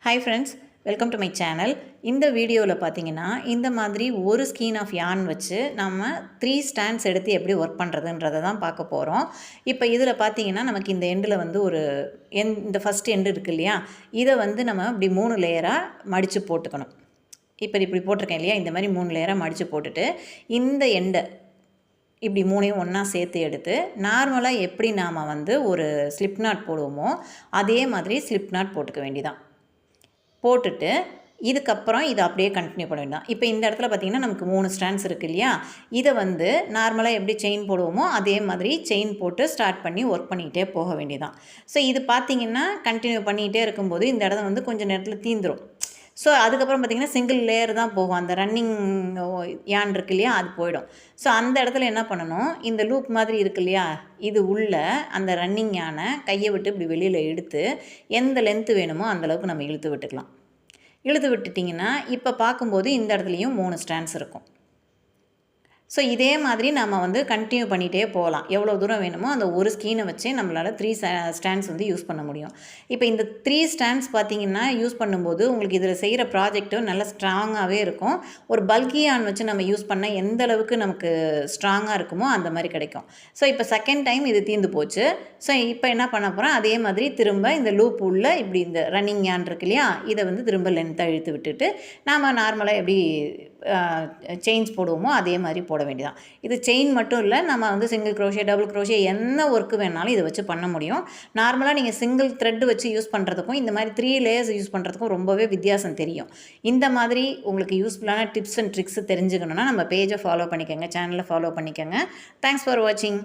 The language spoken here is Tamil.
Hi friends, welcome to my channel. இந்த வீடியோவில் பார்த்தீங்கன்னா இந்த மாதிரி ஒரு ஸ்கீன் ஆஃப் yarn வச்சு நம்ம 3 ஸ்டாண்ட்ஸ் எடுத்து எப்படி ஒர்க் பண்ணுறதுன்றதை தான் பார்க்க போகிறோம். இப்போ இதில் பார்த்தீங்கன்னா நமக்கு இந்த எண்டில் வந்து இந்த ஃபஸ்ட் எண்டு இருக்குது இல்லையா, இதை வந்து நம்ம இப்படி 3 லேயராக மடித்து போட்டுக்கணும். இப்போ இப்படி போட்டிருக்கேன் இல்லையா, இந்த மாதிரி 3 லேயராக மடித்து போட்டுட்டு இந்த எண்டை இப்படி 3ஐயும் ஒன்றா சேர்த்து எடுத்து நார்மலாக எப்படி நாம் வந்து ஒரு ஸ்லிப் நாட் போடுவோமோ அதே மாதிரி ஸ்லிப் நாட் போட்டுக்க வேண்டியதான். போட்டுட்டு இதுக்கப்புறம் இதை அப்படியே கண்டினியூ பண்ண வேண்டாம். இப்போ இந்த இடத்துல பார்த்திங்கன்னா நமக்கு 3 ஸ்டாண்ட்ஸ் இருக்குது இல்லையா, இதை வந்து நார்மலாக எப்படி செயின் போடுவோமோ அதே மாதிரி செயின் போட்டு ஸ்டார்ட் பண்ணி ஒர்க் பண்ணிக்கிட்டே போக வேண்டியதான். ஸோ இது பார்த்திங்கன்னா கண்டினியூ பண்ணிக்கிட்டே இருக்கும்போது இந்த இடம் வந்து கொஞ்சம் நேரத்தில் தீந்துடும். ஸோ அதுக்கப்புறம் பார்த்திங்கன்னா சிங்கிள் லேயர் தான் போகும், அந்த ரன்னிங் யான் இருக்கு இல்லையா அது போயிடும். ஸோ அந்த இடத்துல என்ன பண்ணணும், இந்த லூப் மாதிரி இருக்கு இல்லையா, இது உள்ள அந்த ரன்னிங் யானை கையை விட்டு இப்படி வெளியில் எடுத்து எந்த லென்த்து வேணுமோ அந்தளவுக்கு நம்ம இழுத்து விட்டுக்கலாம். இழுத்து விட்டுட்டிங்கன்னா இப்போ பார்க்கும்போது இந்த இடத்துலையும் 3 ஸ்டாண்ட்ஸ் இருக்கும். ஸோ இதே மாதிரி நம்ம வந்து கண்டினியூ பண்ணிகிட்டே போகலாம். எவ்வளோ தூரம் வேணுமோ அந்த ஒரு ஸ்கீனை வச்சே நம்மளால் 3 ஸ்டாண்ட்ஸ் வந்து யூஸ் பண்ண முடியும். இப்போ இந்த 3 ஸ்டாண்ட்ஸ் பார்த்திங்கன்னா யூஸ் பண்ணும்போது உங்களுக்கு இதில் செய்கிற ப்ராஜெக்ட்டும் நல்லா ஸ்ட்ராங்காகவே இருக்கும். ஒரு பல்கி யான் வச்சு நம்ம யூஸ் பண்ணால் எந்த அளவுக்கு நமக்கு ஸ்ட்ராங்காக இருக்குமோ அந்த மாதிரி கிடைக்கும். ஸோ இப்போ செகண்ட் டைம் இது தீர்ந்து போச்சு. ஸோ இப்போ என்ன பண்ண போகிறோம், அதே மாதிரி திரும்ப இந்த லூப் உள்ள இப்படி இந்த ரன்னிங் யான் இருக்கு இல்லையா, இதை வந்து திரும்ப லென்த்தாக இழுத்து விட்டுட்டு நாம் நார்மலாக எப்படி செயின்ஸ் போடுவோமோ அதே மாதிரி போட வேண்டியதான். இது செயின் மட்டும் இல்லை, நம்ம வந்து சிங்கிள் க்ரோஷே, டபுள் க்ரோஷே என்ன ஒர்க்கு வேணாலும் இதை வச்சு பண்ண முடியும். நார்மலாக நீங்கள் சிங்கிள் த்ரெட் வச்சு யூஸ் பண்ணுறதுக்கும் இந்த மாதிரி 3 லேயர்ஸ் யூஸ் பண்ணுறதுக்கும் ரொம்பவே வித்தியாசம் தெரியும். இந்த மாதிரி உங்களுக்கு யூஸ்ஃபுல்லான டிப்ஸ் அண்ட் ட்ரிக்ஸ் தெரிஞ்சுக்கணுன்னா நம்ம பேஜை ஃபாலோ பண்ணிக்கோங்க, சேனலை ஃபாலோ பண்ணிக்கோங்க. தேங்க்ஸ் ஃபார் வாட்சிங்.